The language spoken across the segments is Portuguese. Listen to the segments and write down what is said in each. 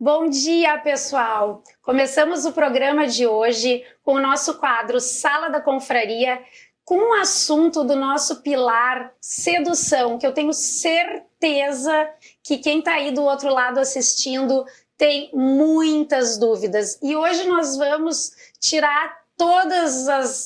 Bom dia, pessoal! Começamos o programa de hoje com o nosso quadro Sala da Confraria, com o assunto do nosso pilar sedução, que eu tenho certeza que quem está aí do outro lado assistindo tem muitas dúvidas. E hoje nós vamos tirar todas as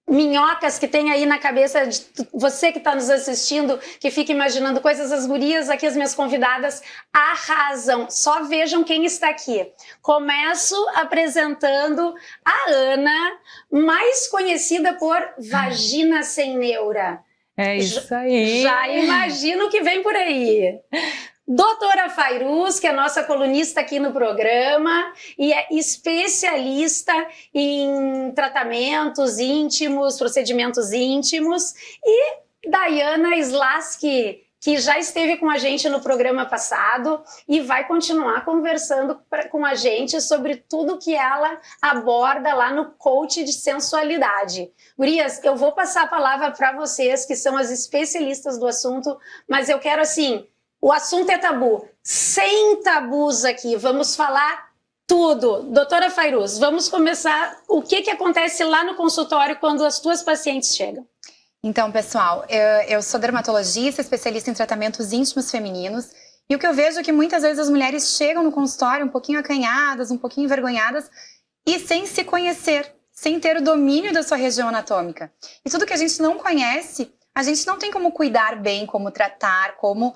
minhocas que tem aí na cabeça de você que está nos assistindo, que fica imaginando coisas. As gurias aqui, as minhas convidadas, arrasam. Só vejam quem está aqui. Começo apresentando a Ana, mais conhecida por Vagina Sem Neura. É isso aí. Já imagino o que vem por aí. Doutora Fairuz, que é nossa colunista aqui no programa e é especialista em tratamentos íntimos, procedimentos íntimos, e Dayana Slaski, que já esteve com a gente no programa passado e vai continuar conversando com a gente sobre tudo que ela aborda lá no Coach de Sensualidade. Gurias, eu vou passar a palavra para vocês, que são as especialistas do assunto, mas eu quero assim... O assunto é tabu. Sem tabus aqui. Vamos falar tudo. Doutora Fairuz, vamos começar. O que acontece lá no consultório quando as tuas pacientes chegam? Então, pessoal, eu sou dermatologista, especialista em tratamentos íntimos femininos. E o que eu vejo é que muitas vezes as mulheres chegam no consultório um pouquinho acanhadas, um pouquinho envergonhadas e sem se conhecer, sem ter o domínio da sua região anatômica. E tudo que a gente não conhece... A gente não tem como cuidar bem, como tratar, como,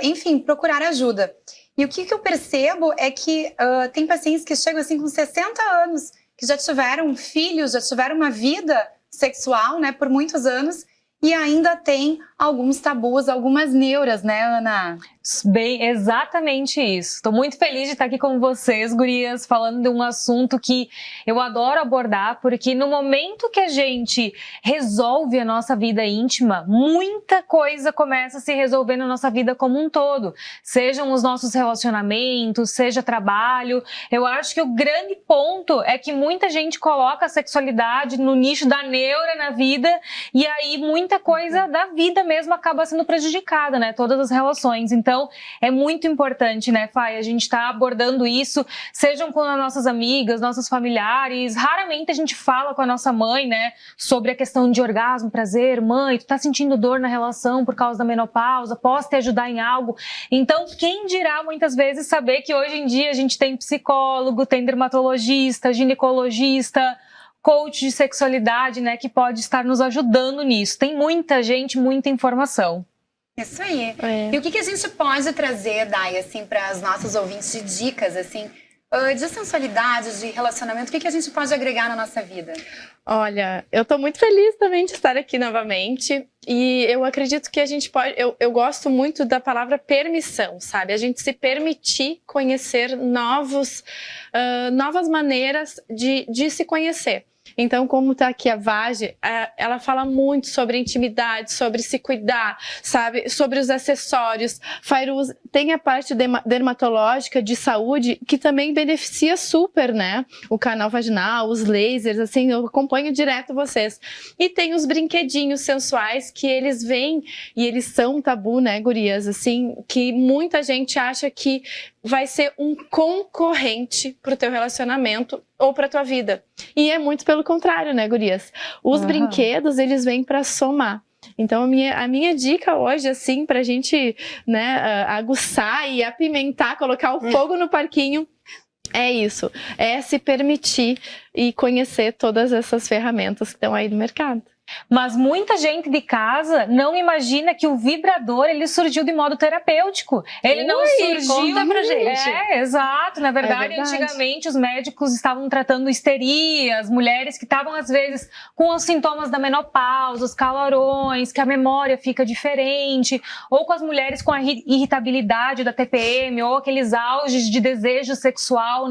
enfim, procurar ajuda. E o que eu percebo é que tem pacientes que chegam assim com 60 anos, que já tiveram filhos, já tiveram uma vida sexual, né, por muitos anos, e ainda tem alguns tabus, algumas neuras, né, Ana? Bem, exatamente isso. Estou muito feliz de estar aqui com vocês, gurias, falando de um assunto que eu adoro abordar, porque no momento que a gente resolve a nossa vida íntima, muita coisa começa a se resolver na nossa vida como um todo. Sejam os nossos relacionamentos, seja trabalho. Eu acho que o grande ponto é que muita gente coloca a sexualidade no nicho da neura na vida, e aí muita coisa da vida mesmo acaba sendo prejudicada, né? Todas as relações. Então, é muito importante, né, Fai, a gente tá abordando isso, sejam com as nossas amigas, nossos familiares. Raramente a gente fala com a nossa mãe, né, sobre a questão de orgasmo, prazer. Mãe, tu tá sentindo dor na relação por causa da menopausa? Posso te ajudar em algo? Então, quem dirá muitas vezes saber que hoje em dia a gente tem psicólogo, tem dermatologista, ginecologista, coach de sexualidade, né, que pode estar nos ajudando nisso. Tem muita gente, muita informação. Isso aí. E o que a gente pode trazer, Day, assim, para os nossos ouvintes de dicas, assim, de sensualidade, de relacionamento, o que a gente pode agregar na nossa vida? Olha, eu tô muito feliz também de estar aqui novamente e eu acredito que a gente pode, eu gosto muito da palavra permissão, sabe? A gente se permitir conhecer novas maneiras de se conhecer. Então, como tá aqui a Vagi, ela fala muito sobre intimidade, sobre se cuidar, sabe? Sobre os acessórios. Fairuz tem a parte dermatológica de saúde que também beneficia super, né? O canal vaginal, os lasers, assim, eu acompanho direto vocês. E tem os brinquedinhos sensuais que eles vêm e eles são tabu, né, gurias? Assim, que muita gente acha que vai ser um concorrente pro teu relacionamento ou pra tua vida. E é muito pelo contrário, né, gurias? Os brinquedos, eles vêm pra somar. Então, a minha dica hoje, assim, pra gente, né, aguçar e apimentar, colocar o fogo no parquinho, é isso. É se permitir e conhecer todas essas ferramentas que estão aí no mercado. Mas muita gente de casa não imagina que o vibrador, ele surgiu de modo terapêutico. Ele não surgiu... Conta pra gente. Exato. Na verdade, antigamente os médicos estavam tratando histeria, as mulheres que estavam às vezes com os sintomas da menopausa, os calorões, que a memória fica diferente, ou com as mulheres com a irritabilidade da TPM, ou aqueles auges de desejo sexual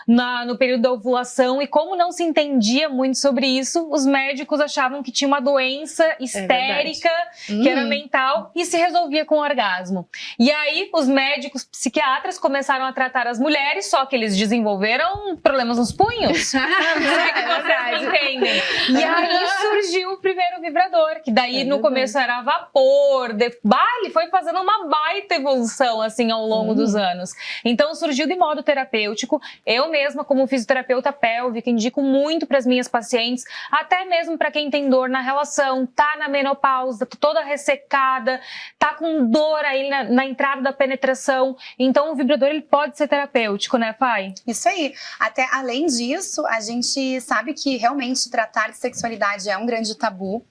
no período da ovulação. E como não se entendia muito sobre isso, os médicos achavam que que tinha uma doença histérica, que era mental, e se resolvia com orgasmo. E aí, os médicos psiquiatras começaram a tratar as mulheres, só que eles desenvolveram problemas nos punhos. Não é que vocês entendem. E aí surgiu o primeiro vibrador, que daí no começo era vapor, ele foi fazendo uma baita evolução, assim, ao longo dos anos. Então, surgiu de modo terapêutico. Eu mesma, como fisioterapeuta pélvica, indico muito para as minhas pacientes, até mesmo para quem tem dor na relação, tá na menopausa, toda ressecada, tá com dor aí na entrada da penetração. Então, o vibrador, ele pode ser terapêutico, né, Fai? Isso aí. Até além disso, a gente sabe que realmente tratar de sexualidade é um grande tabu.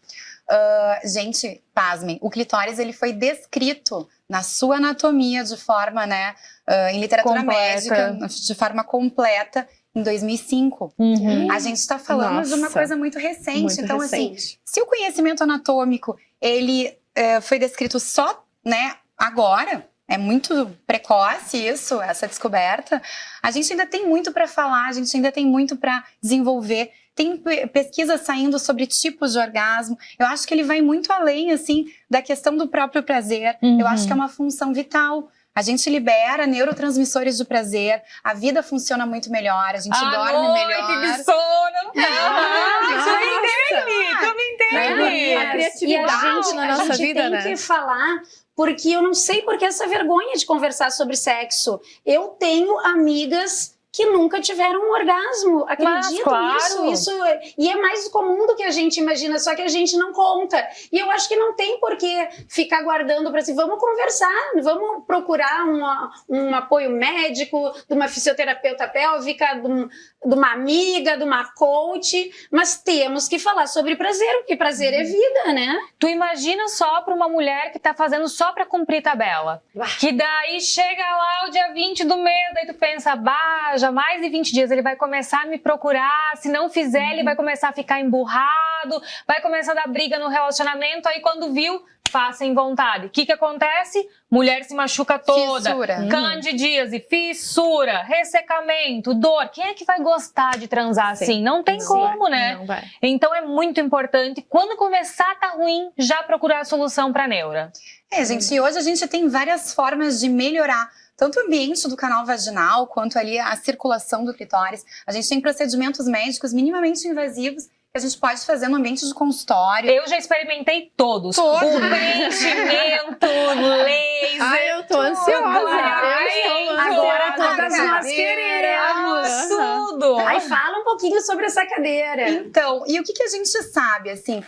Gente, pasmem, o clitóris ele foi descrito na sua anatomia de forma, né, em literatura médica, de forma completa, em 2005. A gente está falando de uma coisa muito recente. Muito então, recente. assim, se o conhecimento anatômico ele foi descrito só, né, agora, é muito precoce isso, essa descoberta, a gente ainda tem muito para falar, a gente ainda tem muito para desenvolver. Tem pesquisas saindo sobre tipos de orgasmo. Eu acho que ele vai muito além, assim, da questão do próprio prazer. Eu acho que é uma função vital. A gente libera neurotransmissores de prazer, a vida funciona muito melhor, a gente dorme melhor. De sono. Também tem. A criatividade na nossa vida, né? A gente tem que falar, porque eu não sei porque essa vergonha de conversar sobre sexo. Eu tenho amigas que nunca tiveram um orgasmo. Acredito isso. E é mais comum do que a gente imagina, só que a gente não conta. E eu acho que não tem por que ficar guardando para si. Vamos conversar, vamos procurar um apoio médico, de uma fisioterapeuta pélvica, de uma amiga, de uma coach, mas temos que falar sobre prazer, porque prazer é vida, né? Tu imagina só para uma mulher que tá fazendo só para cumprir tabela. Que daí chega lá o dia 20 do mês, daí tu pensa, já mais de 20 dias ele vai começar a me procurar, se não fizer ele vai começar a ficar emburrado, vai começar a dar briga no relacionamento, aí quando viu, passa em vontade. O que acontece? Mulher se machuca toda, candidíase, fissura, ressecamento, dor. Quem é que vai gostar de transar assim? Não tem como, né? Não vai. Então é muito importante, quando começar a tá ruim, já procurar a solução para neura. Gente, e hoje a gente tem várias formas de melhorar tanto o ambiente do canal vaginal, quanto ali a circulação do clitóris. A gente tem procedimentos médicos minimamente invasivos que a gente pode fazer no ambiente de consultório. Eu já experimentei todos. O preenchimento, laser. Ai, eu tô ansiosa. Agora todas nós queremos. Tudo. Aí fala um pouquinho sobre essa cadeira. Então, e o que a gente sabe, assim,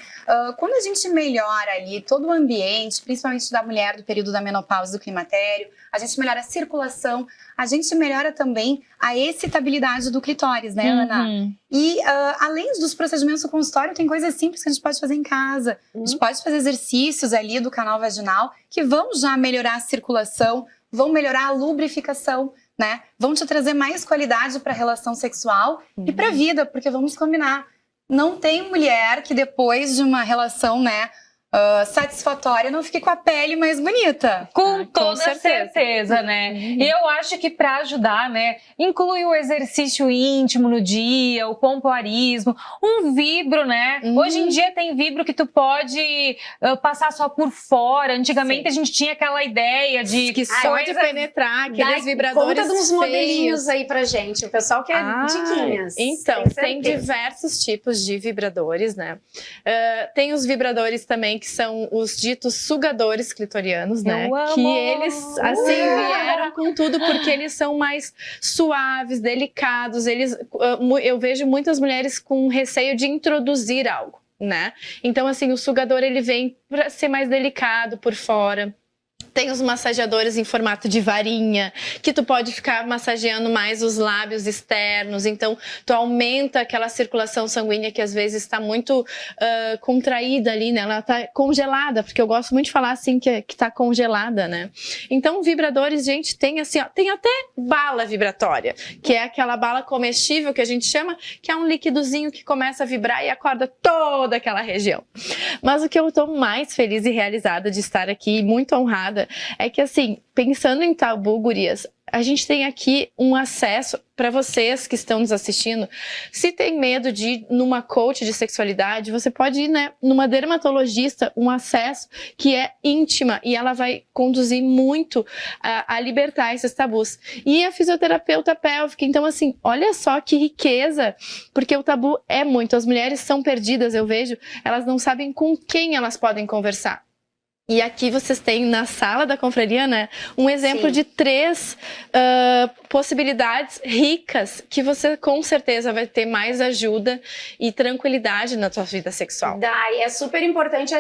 quando a gente melhora ali todo o ambiente, principalmente da mulher do período da menopausa e do climatério, a gente melhora a circulação, a gente melhora também a excitabilidade do clitóris, né, Ana? E além dos procedimentos do consultório, tem coisas simples que a gente pode fazer em casa. A gente pode fazer exercícios ali do canal vaginal que vão já melhorar a circulação, vão melhorar a lubrificação, né? Vão te trazer mais qualidade para a relação sexual e para a vida, porque vamos combinar. Não tem mulher que depois de uma relação, né, satisfatória não fique com a pele mais bonita. Com toda certeza, né? E eu acho que para ajudar, né, inclui o exercício íntimo no dia, o pompoarismo, um vibro, né? Hoje em dia tem vibro que tu pode passar só por fora. Antigamente a gente tinha aquela ideia de que só de penetrar, aqueles vibradores conta uns modelinhos aí pra gente, o pessoal quer diquinhas. Então, tem diversos tipos de vibradores, né? Tem os vibradores também que são os ditos sugadores clitorianos, né? Que eles, assim, vieram com tudo porque eles são mais suaves, delicados. Eu vejo muitas mulheres com receio de introduzir algo, né? Então, assim, o sugador, ele vem para ser mais delicado por fora. Tem os massageadores em formato de varinha, que tu pode ficar massageando mais os lábios externos. Então, tu aumenta aquela circulação sanguínea que às vezes está muito contraída ali, né? Ela está congelada, porque eu gosto muito de falar assim que está congelada, né? Então, vibradores, gente, tem assim, ó, tem até bala vibratória, que é aquela bala comestível que a gente chama, que é um liquidozinho que começa a vibrar e acorda toda aquela região. Mas o que eu estou mais feliz e realizada de estar aqui, muito honrada, é que assim, pensando em tabu, gurias, a gente tem aqui um acesso para vocês que estão nos assistindo. Se tem medo de ir numa coach de sexualidade, você pode ir, né, numa dermatologista, um acesso que é íntima e ela vai conduzir muito a libertar esses tabus. E a fisioterapeuta pélvica, então assim, olha só que riqueza, porque o tabu é muito. As mulheres são perdidas, eu vejo, elas não sabem com quem elas podem conversar. E aqui vocês têm na sala da confraria, né, um exemplo Sim. de 3 possibilidades ricas que você com certeza vai ter mais ajuda e tranquilidade na sua vida sexual. Dai, é super importante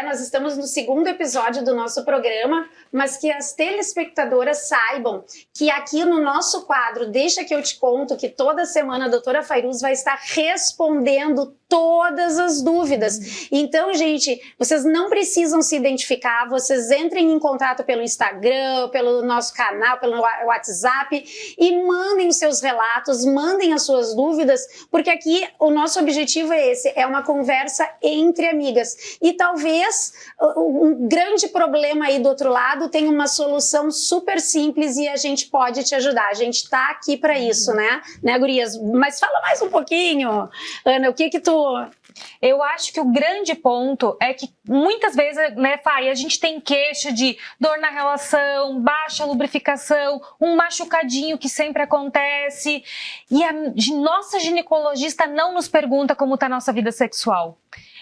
nós estamos no 2º episódio do nosso programa, mas que as telespectadoras saibam que aqui no nosso quadro, Deixa que eu te conto, que toda semana a doutora Fairuz vai estar respondendo todas as dúvidas. Então, gente, vocês não precisam se identificar, vocês entrem em contato pelo Instagram, pelo nosso canal, pelo WhatsApp e mandem os seus relatos, mandem as suas dúvidas, porque aqui o nosso objetivo é esse, é uma conversa entre amigas. E talvez um grande problema aí do outro lado tenha uma solução super simples e a gente pode te ajudar. A gente tá aqui para isso, né, gurias? Mas fala mais um pouquinho, Ana, o que tu... Eu acho que o grande ponto é que muitas vezes, né, Fai, a gente tem queixa de dor na relação, baixa lubrificação, um machucadinho que sempre acontece. E a nossa ginecologista não nos pergunta como tá a nossa vida sexual.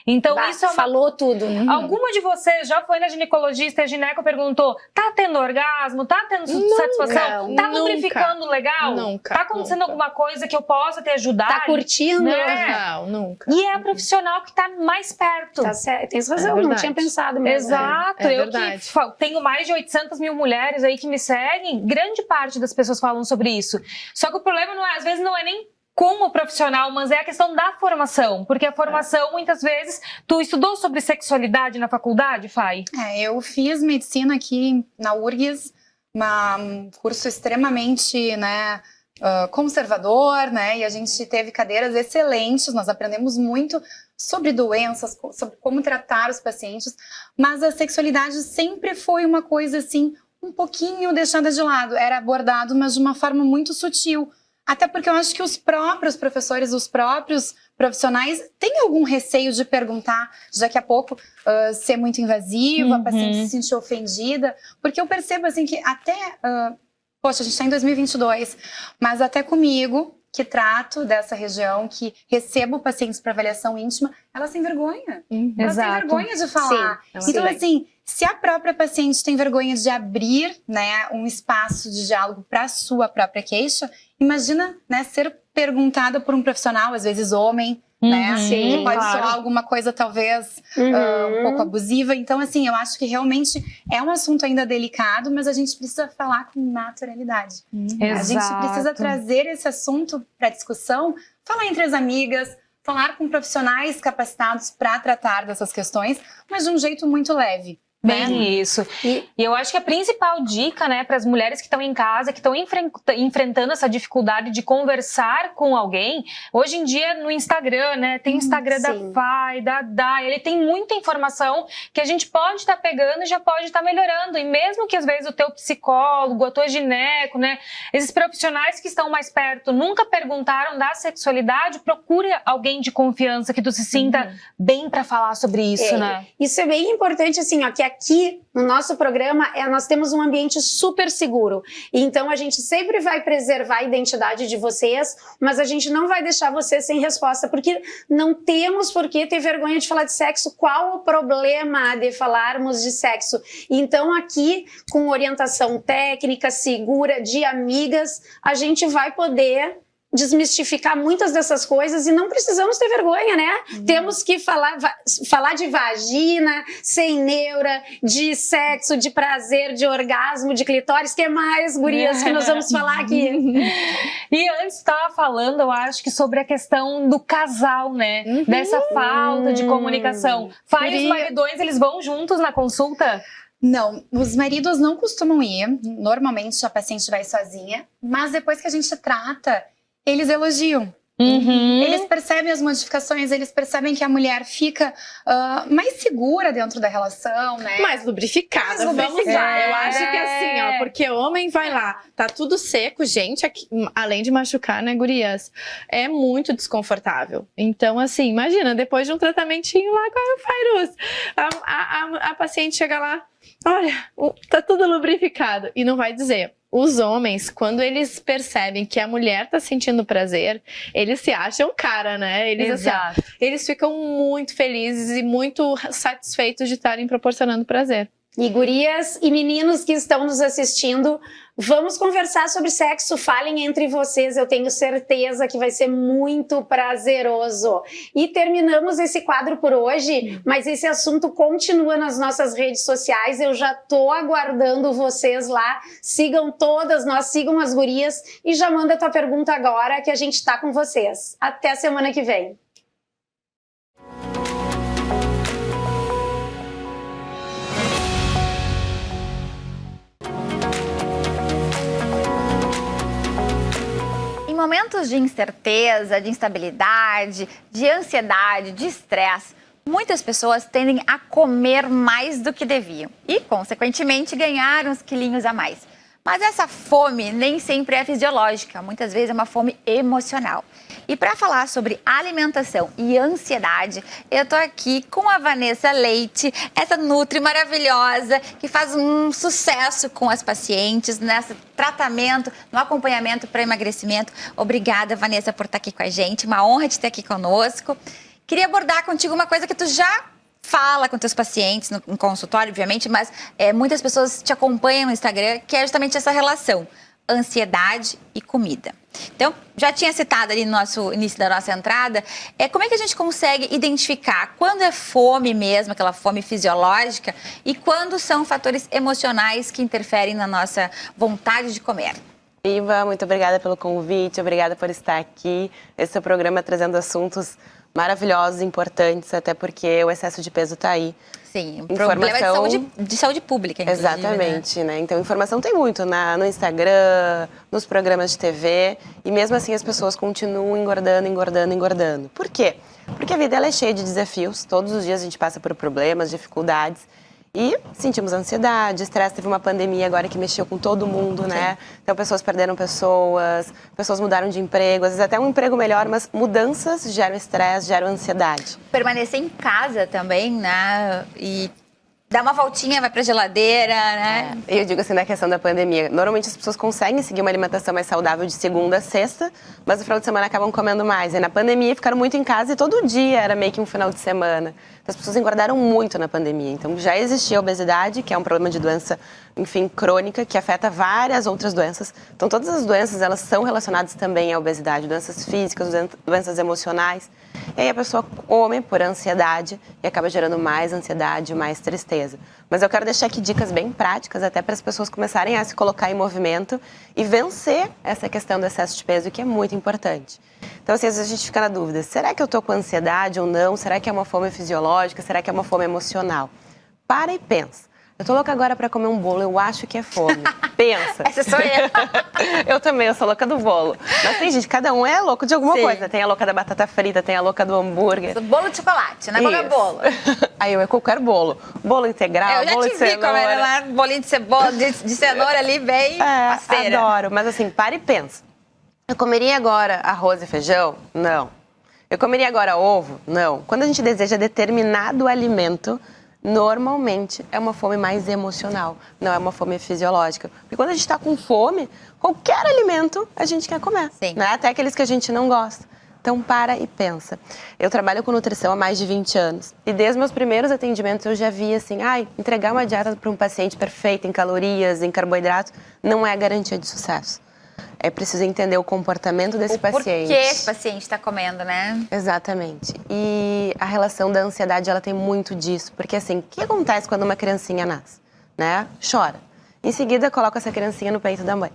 Então, isso é uma... Falou tudo. Alguma de vocês já foi na ginecologista e a gineco perguntou, tá tendo orgasmo? Tá tendo satisfação? Tá lubrificando legal? Nunca. Tá acontecendo alguma coisa que eu possa te ajudar? Tá curtindo? Né? Não, nunca. E é a profissional que tá mais perto. Tá certo, tens razão, não verdade. tinha pensado mesmo. Exato, É eu verdade. que tenho mais de 800 mil mulheres aí que me seguem, grande parte das pessoas falam sobre isso. Só que o problema não é, às vezes não é nem como profissional, mas é a questão da formação, porque a formação, muitas vezes, tu estudou sobre sexualidade na faculdade, Fai? Eu fiz medicina aqui na URGS, um curso extremamente, né, conservador, né, e a gente teve cadeiras excelentes, nós aprendemos muito sobre doenças, sobre como tratar os pacientes, mas a sexualidade sempre foi uma coisa, assim, um pouquinho deixada de lado, era abordado, mas de uma forma muito sutil. Até porque eu acho que os próprios professores, os próprios profissionais têm algum receio de perguntar, daqui a pouco ser muito invasivo, a paciente se sentir ofendida. Porque eu percebo assim que até... poxa, a gente está em 2022, mas até comigo, que trato dessa região, que recebo pacientes para avaliação íntima, elas têm vergonha. Elas têm vergonha de falar. Sim, então, assim, se a própria paciente tem vergonha de abrir, né, um espaço de diálogo para a sua própria queixa, imagina, né, ser perguntada por um profissional, às vezes homem, né? Sim, que pode claro. soar alguma coisa talvez um pouco abusiva. Então, assim, eu acho que realmente é um assunto ainda delicado, mas a gente precisa falar com naturalidade. A gente precisa trazer esse assunto para discussão, falar entre as amigas, falar com profissionais capacitados para tratar dessas questões, mas de um jeito muito leve. Bem isso. E eu acho que a principal dica, né, para as mulheres que estão em casa, que estão enfrentando essa dificuldade de conversar com alguém, hoje em dia no Instagram, né, tem o Instagram da Fai, da Dai, ele tem muita informação que a gente pode estar pegando e já pode estar melhorando. E mesmo que às vezes o teu psicólogo, a tua gineco, né, esses profissionais que estão mais perto nunca perguntaram da sexualidade, procure alguém de confiança que tu se sinta bem para falar sobre isso, né? Isso é bem importante, assim, ó, que aqui no nosso programa nós temos um ambiente super seguro. Então a gente sempre vai preservar a identidade de vocês, mas a gente não vai deixar vocês sem resposta, porque não temos por que ter vergonha de falar de sexo. Qual o problema de falarmos de sexo? Então aqui, com orientação técnica, segura, de amigas, a gente vai poder desmistificar muitas dessas coisas e não precisamos ter vergonha, né? Temos que falar de vagina, sem neura, de sexo, de prazer, de orgasmo, de clitóris. Que mais, gurias, que nós vamos falar aqui? E antes estava falando, eu acho que sobre a questão do casal, né? Dessa falta de comunicação. Os maridões, eles vão juntos na consulta? Não, os maridos não costumam ir. Normalmente a paciente vai sozinha, mas depois que a gente trata, eles elogiam. Eles percebem as modificações, eles percebem que a mulher fica mais segura dentro da relação, né? Mais lubrificada, vamos lá. Eu acho que assim, ó, porque o homem vai lá, tá tudo seco, gente, aqui, além de machucar, né, gurias? É muito desconfortável. Então, assim, imagina, depois de um tratamentinho lá com a Fairuz, a paciente chega lá, olha, tá tudo lubrificado. E não vai dizer. Os homens, quando eles percebem que a mulher tá sentindo prazer, eles se acham cara, né? Eles, assim, eles ficam muito felizes e muito satisfeitos de estarem proporcionando prazer. E gurias e meninos que estão nos assistindo, vamos conversar sobre sexo, falem entre vocês, eu tenho certeza que vai ser muito prazeroso. E terminamos esse quadro por hoje, mas esse assunto continua nas nossas redes sociais, eu já tô aguardando vocês lá, sigam todas nós, sigam as gurias e já manda tua pergunta agora que a gente tá com vocês. Até a semana que vem. Em momentos de incerteza, de instabilidade, de ansiedade, de estresse, muitas pessoas tendem a comer mais do que deviam e, consequentemente, ganhar uns quilinhos a mais. Mas essa fome nem sempre é fisiológica, muitas vezes é uma fome emocional. E para falar sobre alimentação e ansiedade, eu tô aqui com a Vanessa Leite, essa nutri maravilhosa que faz um sucesso com as pacientes nesse tratamento, no acompanhamento para emagrecimento. Obrigada, Vanessa, por estar aqui com a gente. Uma honra de ter aqui conosco. Queria abordar contigo uma coisa que tu já fala com teus pacientes no consultório, obviamente, mas muitas pessoas te acompanham no Instagram, que é justamente essa relação ansiedade e comida. Então, já tinha citado ali no nosso início da nossa entrada, como é que a gente consegue identificar quando é fome mesmo, aquela fome fisiológica, e quando são fatores emocionais que interferem na nossa vontade de comer? Iva, muito obrigada pelo convite, obrigada por estar aqui. Esse é o programa trazendo assuntos maravilhosos, importantes, até porque o excesso de peso está aí. Sim, um problema de saúde pública, inclusive. Exatamente, né? Então, informação tem muito no Instagram, nos programas de TV, e mesmo assim as pessoas continuam engordando. Por quê? Porque a vida ela é cheia de desafios, todos os dias a gente passa por problemas, dificuldades, e sentimos ansiedade, estresse. Teve uma pandemia agora que mexeu com todo mundo, né? Então, pessoas perderam pessoas mudaram de emprego, às vezes até um emprego melhor, mas mudanças geram estresse, geram ansiedade. Permanecer em casa também, né? E dar uma voltinha, vai pra geladeira, né? Eu digo assim, na questão da pandemia, normalmente as pessoas conseguem seguir uma alimentação mais saudável de segunda a sexta, mas no final de semana acabam comendo mais. E na pandemia ficaram muito em casa e todo dia era meio que um final de semana. Então, as pessoas engordaram muito na pandemia. Então já existia a obesidade, que é um problema de doença, enfim, crônica, que afeta várias outras doenças. Então todas as doenças, elas são relacionadas também à obesidade, doenças físicas, doenças emocionais. E aí a pessoa come por ansiedade e acaba gerando mais ansiedade, mais tristeza. Mas eu quero deixar aqui dicas bem práticas até para as pessoas começarem a se colocar em movimento e vencer essa questão do excesso de peso, que é muito importante. Então, assim, às vezes a gente fica na dúvida, será que eu estou com ansiedade ou não? Será que é uma fome fisiológica? Será que é uma fome emocional? Para e pensa. Eu tô louca agora pra comer um bolo, eu acho que é fome. Pensa. Essa sou eu. Eu também, eu sou louca do bolo. Mas tem gente, cada um é louco de alguma coisa. Tem a louca da batata frita, tem a louca do hambúrguer. Bolo de chocolate, não é qualquer bolo. Aí eu qualquer bolo. Bolo integral, bolo de cenoura. Eu já te vi comendo lá, bolinho de cebola, de cenoura ali, bem parceira. Adoro, mas assim, para e pensa. Eu comeria agora arroz e feijão? Não. Eu comeria agora ovo? Não. Quando a gente deseja determinado alimento, normalmente é uma fome mais emocional, não é uma fome fisiológica. Porque quando a gente está com fome, qualquer alimento a gente quer comer, né? Até aqueles que a gente não gosta. Então, para e pensa. Eu trabalho com nutrição há mais de 20 anos. E desde meus primeiros atendimentos eu já vi assim, entregar uma dieta para um paciente perfeita em calorias, em carboidratos, não é garantia de sucesso. É preciso entender o comportamento desse paciente. Por que esse paciente está comendo, né? Exatamente. E a relação da ansiedade, ela tem muito disso. Porque assim, o que acontece quando uma criancinha nasce? Né? Chora. Em seguida, coloca essa criancinha no peito da mãe.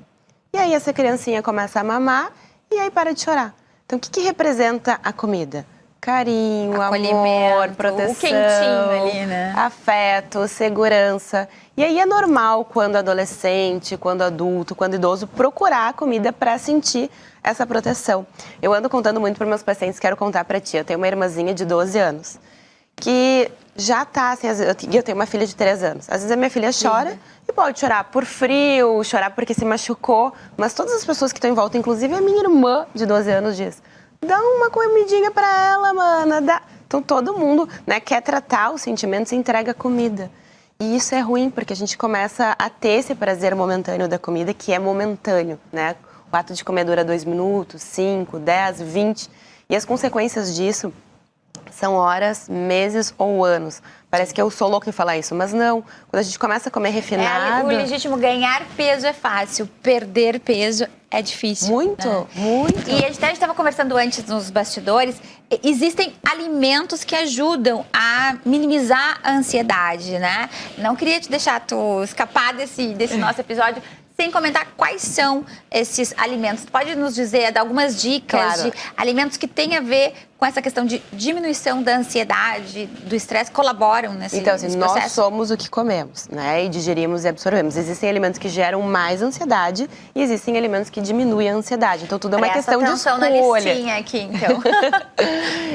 E aí essa criancinha começa a mamar e aí para de chorar. Então, o que representa a comida? carinho, amor, Acolhimento, proteção, o quentinho ali, né? afeto, segurança. E aí é normal quando adolescente, quando adulto, quando idoso, procurar a comida para sentir essa proteção. Eu ando contando muito para meus pacientes, quero contar para ti. Eu tenho uma irmãzinha de 12 anos que já tá assim, eu tenho uma filha de 3 anos. Às vezes a minha filha chora e pode chorar por frio, chorar porque se machucou, mas todas as pessoas que estão em volta, inclusive a minha irmã de 12 anos, diz: dá uma comidinha para ela, mana, dá. Então todo mundo, né, quer tratar os sentimentos e entrega comida. E isso é ruim, porque a gente começa a ter esse prazer momentâneo da comida, que é momentâneo, né? O ato de comer dura 2 minutos, 5, 10, 20. E as consequências disso são horas, meses ou anos. Parece que eu sou louca em falar isso, mas não. Quando a gente começa a comer refinado... O legítimo ganhar peso é fácil, perder peso é difícil. Muito, né? muito. E a gente estava conversando antes nos bastidores, existem alimentos que ajudam a minimizar a ansiedade, né? Não queria te deixar tu escapar desse nosso episódio sem comentar quais são esses alimentos. Tu pode nos dizer, dar algumas dicas de alimentos que têm a ver com essa questão de diminuição da ansiedade, do estresse, colaboram nesse processo? Então, assim, nós somos o que comemos, né? E digerimos e absorvemos. Existem alimentos que geram mais ansiedade e existem alimentos que diminuem a ansiedade. Então, tudo é uma questão de escolha. Na listinha aqui, então.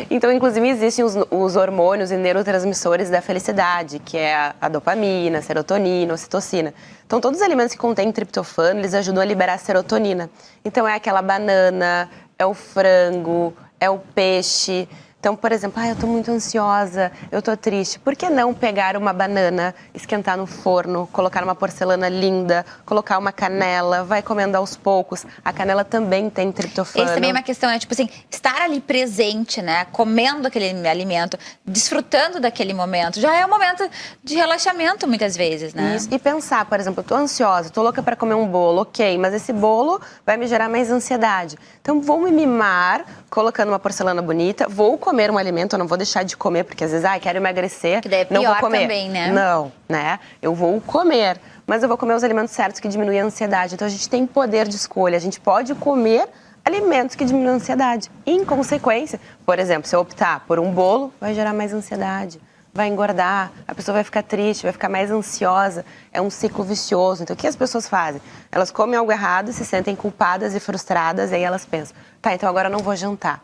Então, inclusive, existem os hormônios e neurotransmissores da felicidade, que é a dopamina, a serotonina, a ocitocina. Então, todos os alimentos que contêm triptofano, eles ajudam a liberar a serotonina. Então, é aquela banana, é o frango, é o peixe. Então, por exemplo, eu tô muito ansiosa, eu tô triste. Por que não pegar uma banana, esquentar no forno, colocar numa porcelana linda, colocar uma canela, vai comendo aos poucos. A canela também tem triptofano. Essa também é uma questão, tipo assim, estar ali presente, né? Comendo aquele alimento, desfrutando daquele momento. Já é um momento de relaxamento, muitas vezes, né? Isso. E pensar, por exemplo, eu tô ansiosa, tô louca para comer um bolo, ok, mas esse bolo vai me gerar mais ansiedade. Então, vou me mimar, colocando uma porcelana bonita, vou comer um alimento, eu não vou deixar de comer, porque às vezes, quero emagrecer, que daí é não pior vou comer. Também, né? Não, né? Eu vou comer, mas eu vou comer os alimentos certos que diminuem a ansiedade. Então, a gente tem poder de escolha, a gente pode comer alimentos que diminuem a ansiedade. Em consequência, por exemplo, se eu optar por um bolo, vai gerar mais ansiedade, vai engordar, a pessoa vai ficar triste, vai ficar mais ansiosa. É um ciclo vicioso. Então, o que as pessoas fazem? Elas comem algo errado, se sentem culpadas e frustradas, e aí elas pensam, então agora eu não vou jantar.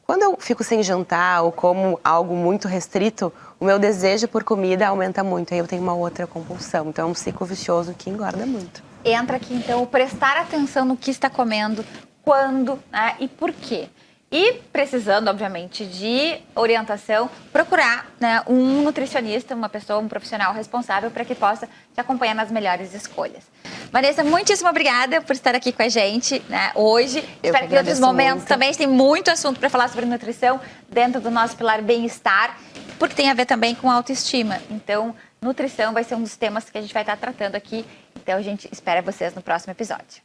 Quando eu fico sem jantar ou como algo muito restrito, o meu desejo por comida aumenta muito. Aí eu tenho uma outra compulsão. Então, é um ciclo vicioso que engorda muito. Entra aqui, então, o prestar atenção no que está comendo, quando, né, e por quê. E precisando, obviamente, de orientação, procurar, né, um nutricionista, uma pessoa, um profissional responsável para que possa te acompanhar nas melhores escolhas. Vanessa, muitíssimo obrigada por estar aqui com a gente, né, hoje. Espero que em outros momentos muito. Também tem muito assunto para falar sobre nutrição dentro do nosso pilar bem-estar, porque tem a ver também com autoestima. Então, nutrição vai ser um dos temas que a gente vai estar tratando aqui. Então, a gente espera vocês no próximo episódio.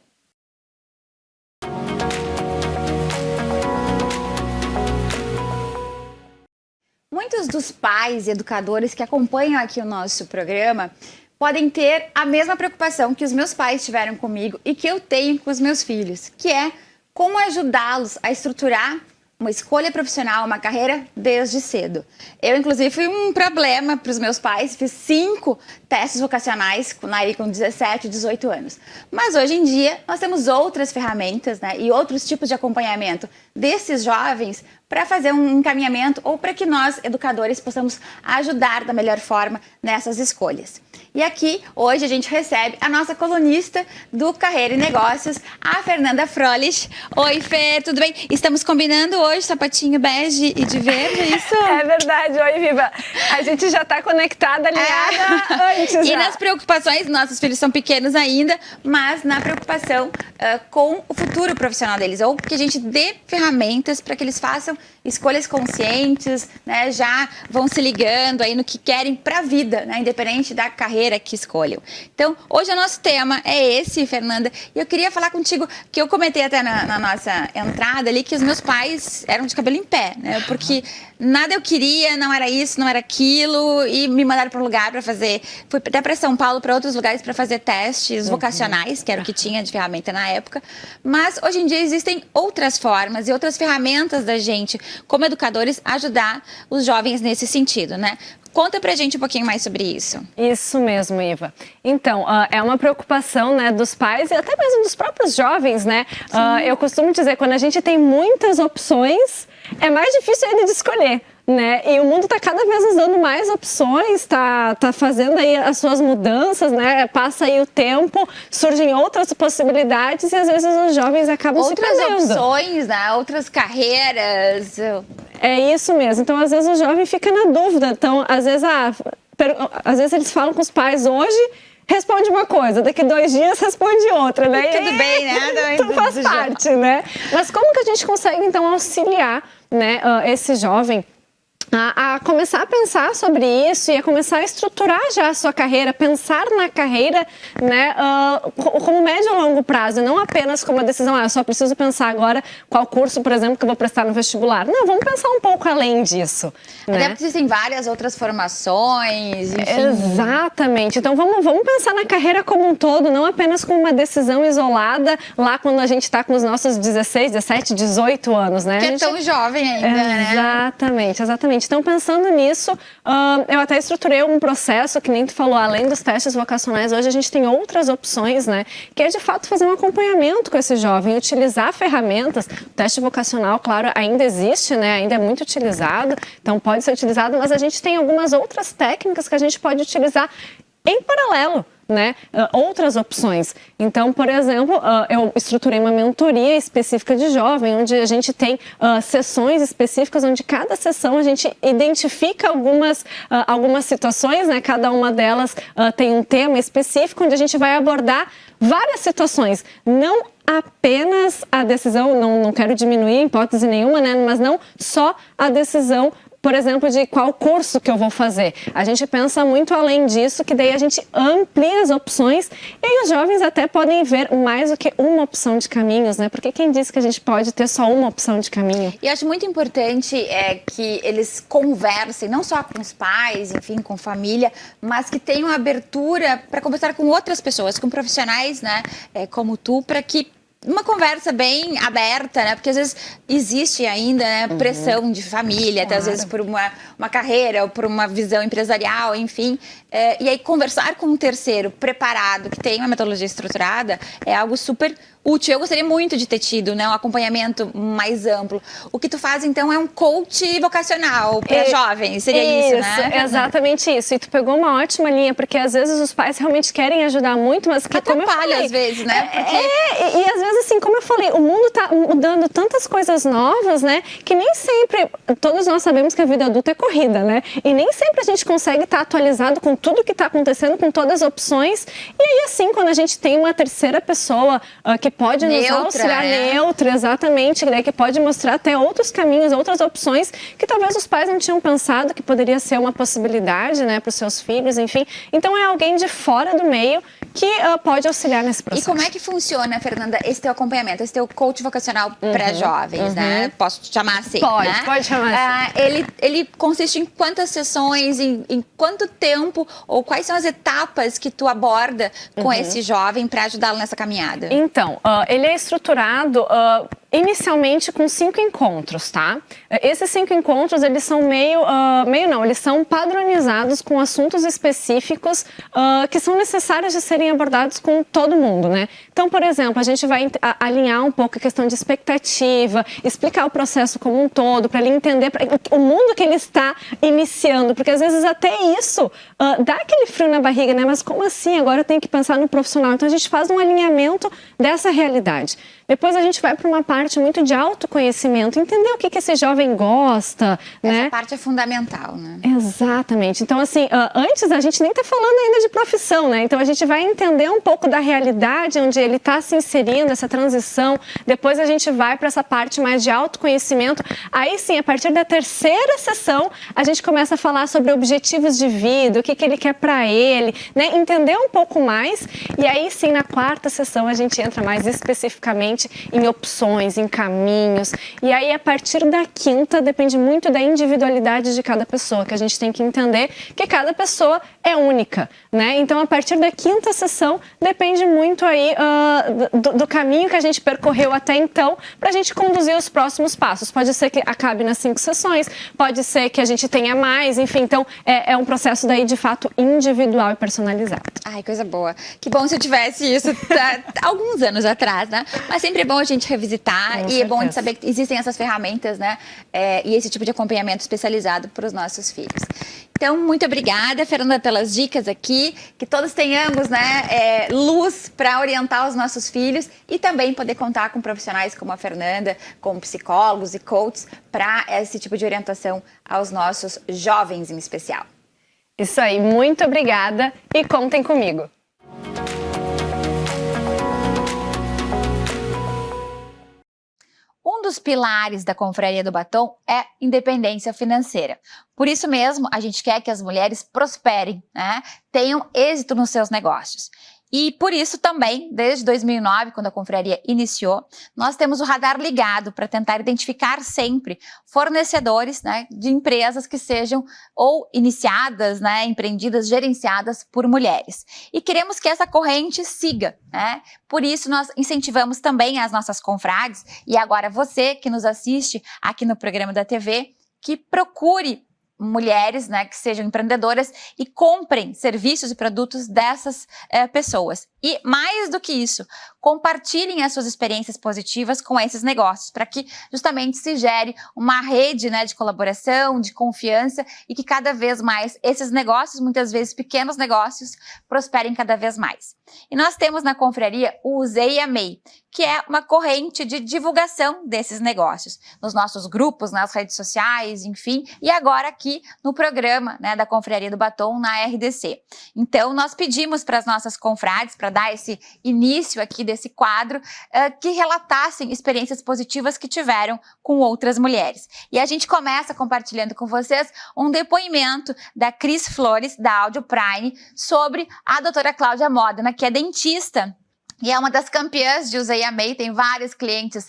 Muitos dos pais e educadores que acompanham aqui o nosso programa podem ter a mesma preocupação que os meus pais tiveram comigo e que eu tenho com os meus filhos, que é como ajudá-los a estruturar uma escolha profissional, uma carreira desde cedo. Eu, inclusive, fui um problema para os meus pais, fiz 5 testes vocacionais com 17, 18 anos. Mas hoje em dia nós temos outras ferramentas, né, e outros tipos de acompanhamento desses jovens para fazer um encaminhamento ou para que nós, educadores, possamos ajudar da melhor forma nessas escolhas. E aqui, hoje, a gente recebe a nossa colunista do Carreira e Negócios, a Fernanda Frolich. Oi, Fer, tudo bem? Estamos combinando hoje sapatinho bege e de verde, é isso? É verdade. Oi, Viva. A gente já está conectada, alinhada antes. E nas preocupações, nossos filhos são pequenos ainda, mas na preocupação com o futuro profissional deles, ou que a gente dê ferramentas para que eles façam escolhas conscientes, né? Já vão se ligando aí no que querem para a vida, né? Independente da carreira carreira que escolham. Então, hoje o nosso tema é esse, Fernanda, e eu queria falar contigo, que eu comentei até na nossa entrada ali, que os meus pais eram de cabelo em pé, né? Porque nada eu queria, não era isso, não era aquilo, e me mandaram para um lugar para fazer, fui até para São Paulo, para outros lugares para fazer testes vocacionais, que era o que tinha de ferramenta na época, mas hoje em dia existem outras formas e outras ferramentas da gente, como educadores, ajudar os jovens nesse sentido, né? Conta pra gente um pouquinho mais sobre isso. Isso mesmo, Iva. Então, é uma preocupação, né, dos pais e até mesmo dos próprios jovens, né? Eu costumo dizer, quando a gente tem muitas opções, é mais difícil ainda de escolher, né? E o mundo está cada vez nos dando mais opções, tá fazendo aí as suas mudanças, né? Passa aí o tempo, surgem outras possibilidades e às vezes os jovens acabam se perdendo. Outras opções, né? Outras carreiras. É isso mesmo. Então, às vezes o jovem fica na dúvida. Então, às vezes eles falam com os pais hoje, responde uma coisa, daqui 2 dias responde outra, né? E tudo bem, né? Tudo faz parte, né? Mas como que a gente consegue, então, auxiliar, né, esse jovem a começar a pensar sobre isso e a começar a estruturar já a sua carreira, pensar na carreira, né, como médio e longo prazo, não apenas como uma decisão, eu só preciso pensar agora qual curso, por exemplo, que eu vou prestar no vestibular. Não, vamos pensar um pouco além disso. Até né? porque existem várias outras formações, enfim. Exatamente. Então vamos pensar na carreira como um todo, não apenas como uma decisão isolada lá quando a gente está com os nossos 16, 17, 18 anos, né? Que é tão jovem ainda, né? Exatamente. Então, pensando nisso, eu até estruturei um processo, que nem tu falou, além dos testes vocacionais, hoje a gente tem outras opções, né? Que é, de fato, fazer um acompanhamento com esse jovem, utilizar ferramentas. O teste vocacional, claro, ainda existe, né? Ainda é muito utilizado, então pode ser utilizado, mas a gente tem algumas outras técnicas que a gente pode utilizar em paralelo, né? Outras opções. Então, por exemplo, eu estruturei uma mentoria específica de jovem, onde a gente tem sessões específicas, onde cada sessão a gente identifica algumas situações, né? Cada uma delas tem um tema específico, onde a gente vai abordar várias situações, não apenas a decisão, não quero diminuir em hipótese nenhuma, né? Mas não só a decisão, por exemplo, de qual curso que eu vou fazer. A gente pensa muito além disso, que daí a gente amplia as opções e aí os jovens até podem ver mais do que uma opção de caminhos, né? Porque quem disse que a gente pode ter só uma opção de caminho? E eu acho muito importante que eles conversem, não só com os pais, enfim, com família, mas que tenham abertura para conversar com outras pessoas, com profissionais, né? Como tu, para que uma conversa bem aberta, né? Porque às vezes existe ainda, né, pressão de família, até às vezes por uma carreira ou por uma visão empresarial, enfim. E aí conversar com um terceiro preparado, que tem uma metodologia estruturada, é algo super útil. Eu gostaria muito de ter tido, né, um acompanhamento mais amplo. O que tu faz, então, é um coach vocacional para jovens, seria isso, né? Exatamente isso. E tu pegou uma ótima linha, porque às vezes os pais realmente querem ajudar muito, mas que, como eu falei, às vezes, né? E às vezes, assim, como eu falei, o mundo tá mudando tantas coisas novas, né, que nem sempre, todos nós sabemos que a vida adulta é corrida, né? E nem sempre a gente consegue estar atualizado com tudo que está acontecendo, com todas as opções. E aí, assim, quando a gente tem uma terceira pessoa que pode nos auxiliar, neutra, exatamente, né, que pode mostrar até outros caminhos, outras opções que talvez os pais não tinham pensado que poderia ser uma possibilidade, né, para os seus filhos, enfim. Então, é alguém de fora do meio que pode auxiliar nesse processo. E como é que funciona, Fernanda, esse teu acompanhamento, esse teu coach vocacional para jovens, né? Posso te chamar assim, Pode, né? pode chamar assim. Ele consiste em quantas sessões, em quanto tempo, ou quais são as etapas que tu aborda com esse jovem para ajudá-lo nessa caminhada? Então, ele é estruturado inicialmente com 5 encontros, tá? Esses 5 encontros, eles são eles são padronizados com assuntos específicos que são necessários de serem abordados com todo mundo, né? Então, por exemplo, a gente vai alinhar um pouco a questão de expectativa, explicar o processo como um todo, para ele entender o mundo que ele está iniciando, porque às vezes até isso dá aquele frio na barriga, né? Mas como assim? Agora eu tenho que pensar no profissional. Então, a gente faz um alinhamento dessa realidade. Depois a gente vai para uma parte parte muito de autoconhecimento, entender o que esse jovem gosta, né? Essa parte é fundamental, né? Exatamente. Então, assim, antes a gente nem tá falando ainda de profissão, né? Então a gente vai entender um pouco da realidade onde ele está se inserindo, essa transição. Depois a gente vai para essa parte mais de autoconhecimento. Aí sim, a partir da terceira sessão, a gente começa a falar sobre objetivos de vida, o que ele quer para ele, né? Entender um pouco mais. E aí sim, na quarta sessão, a gente entra mais especificamente em opções, em caminhos. E aí, a partir da quinta, depende muito da individualidade de cada pessoa, que a gente tem que entender que cada pessoa é única, né? Então, a partir da quinta sessão, depende muito aí do caminho que a gente percorreu até então, para a gente conduzir os próximos passos. Pode ser que acabe nas 5 sessões, pode ser que a gente tenha mais, enfim. Então, é um processo daí, de fato, individual e personalizado. Ai, coisa boa. Que bom se eu tivesse isso alguns anos atrás, né? Mas sempre é bom a gente revisitar e é bom a gente saber que existem essas ferramentas, né? E esse tipo de acompanhamento especializado para os nossos filhos. Então, muito obrigada, Fernanda, pelas dicas aqui. Que todos tenhamos, né, luz para orientar os nossos filhos e também poder contar com profissionais como a Fernanda, como psicólogos e coaches para esse tipo de orientação aos nossos jovens em especial. Isso aí, muito obrigada e contem comigo. Um dos pilares da Confraria do Batom é independência financeira. Por isso mesmo, a gente quer que as mulheres prosperem, né? Tenham êxito nos seus negócios. E por isso também, desde 2009, quando a confraria iniciou, nós temos o radar ligado para tentar identificar sempre fornecedores, né, de empresas que sejam ou iniciadas, né, empreendidas, gerenciadas por mulheres. E queremos que essa corrente siga, né? Por isso nós incentivamos também as nossas confrades, e agora você que nos assiste aqui no programa da TV, que procure mulheres, né, que sejam empreendedoras e comprem serviços e produtos dessas pessoas. E mais do que isso, compartilhem as suas experiências positivas com esses negócios, para que justamente se gere uma rede, né, de colaboração, de confiança e que cada vez mais esses negócios, muitas vezes pequenos negócios, prosperem cada vez mais. E nós temos na confraria o Usei e Amei, que é uma corrente de divulgação desses negócios, nos nossos grupos, nas redes sociais, enfim, e agora aqui no programa, né, da Confraria do Batom na RDC. Então, nós pedimos para as nossas confrades, para dar esse início aqui desse quadro, que relatassem experiências positivas que tiveram com outras mulheres. E a gente começa compartilhando com vocês um depoimento da Cris Flores, da Audio Prime, sobre a doutora Cláudia Modena, que é dentista. E é uma das campeãs de Usei e Amei, tem vários clientes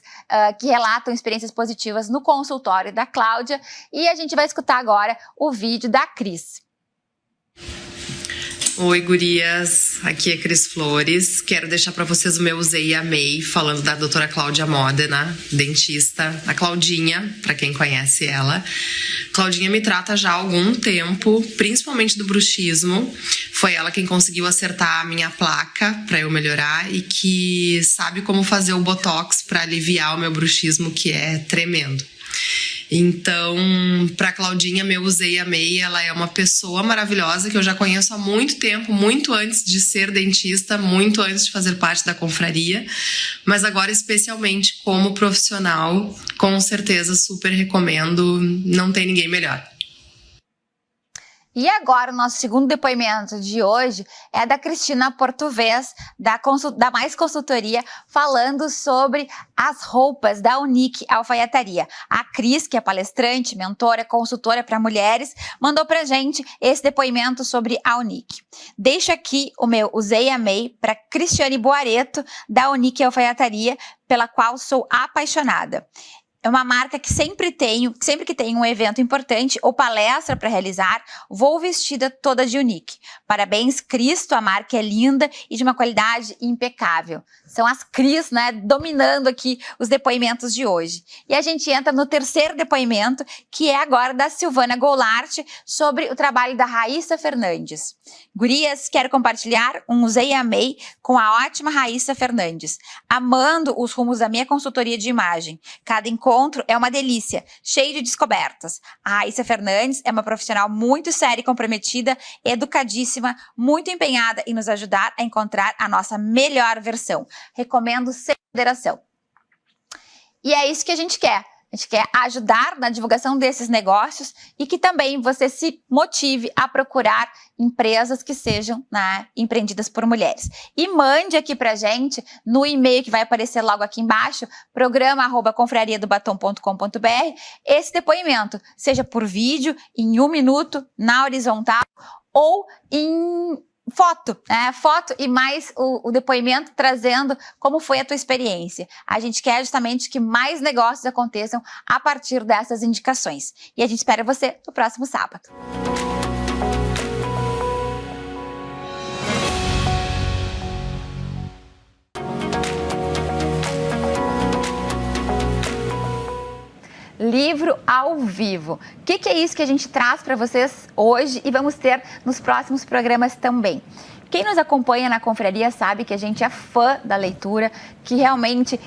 que relatam experiências positivas no consultório da Cláudia. E a gente vai escutar agora o vídeo da Cris. Oi, gurias, aqui é Cris Flores. Quero deixar para vocês o meu Usei e Amei, falando da doutora Cláudia Modena, dentista, a Claudinha, para quem conhece ela. Claudinha me trata já há algum tempo, principalmente do bruxismo. Foi ela quem conseguiu acertar a minha placa para eu melhorar e que sabe como fazer o botox para aliviar o meu bruxismo, que é tremendo. Então, para Claudinha, meu Usei e Amei, ela é uma pessoa maravilhosa que eu já conheço há muito tempo, muito antes de ser dentista, muito antes de fazer parte da confraria, mas agora especialmente como profissional, com certeza super recomendo, não tem ninguém melhor. E agora, o nosso segundo depoimento de hoje é da Cristina Portovez, da Mais Consultoria, falando sobre as roupas da Unique Alfaiataria. A Cris, que é palestrante, mentora, consultora para mulheres, mandou pra gente esse depoimento sobre a Unique. Deixo aqui o meu Usei e Amei para Cristiane Boareto, da Unique Alfaiataria, pela qual sou apaixonada. É uma marca que sempre que tem um evento importante ou palestra para realizar, vou vestida toda de Unique. Parabéns, Cristo, a marca é linda e de uma qualidade impecável. São as Cris, né, dominando aqui os depoimentos de hoje. E a gente entra no terceiro depoimento, que é agora da Silvana Goulart, sobre o trabalho da Raíssa Fernandes. Gurias, quero compartilhar um Usei e Amei com a ótima Raíssa Fernandes, amando os rumos da minha consultoria de imagem. Cada encontro é uma delícia, cheio de descobertas. A Raíssa Fernandes é uma profissional muito séria e comprometida, educadíssima, muito empenhada em nos ajudar a encontrar a nossa melhor versão. Recomendo sem moderação. E é isso que a gente quer. A gente quer ajudar na divulgação desses negócios e que também você se motive a procurar empresas que sejam, né, empreendidas por mulheres. E mande aqui pra gente, no e-mail que vai aparecer logo aqui embaixo, programa@confrariadobatom.com.br, esse depoimento, seja por vídeo, em 1 minuto, na horizontal, ou em foto, né? Foto e mais o depoimento trazendo como foi a tua experiência. A gente quer justamente que mais negócios aconteçam a partir dessas indicações. E a gente espera você no próximo sábado. Livro ao vivo. O que é isso que a gente traz para vocês hoje e vamos ter nos próximos programas também? Quem nos acompanha na confraria sabe que a gente é fã da leitura, que realmente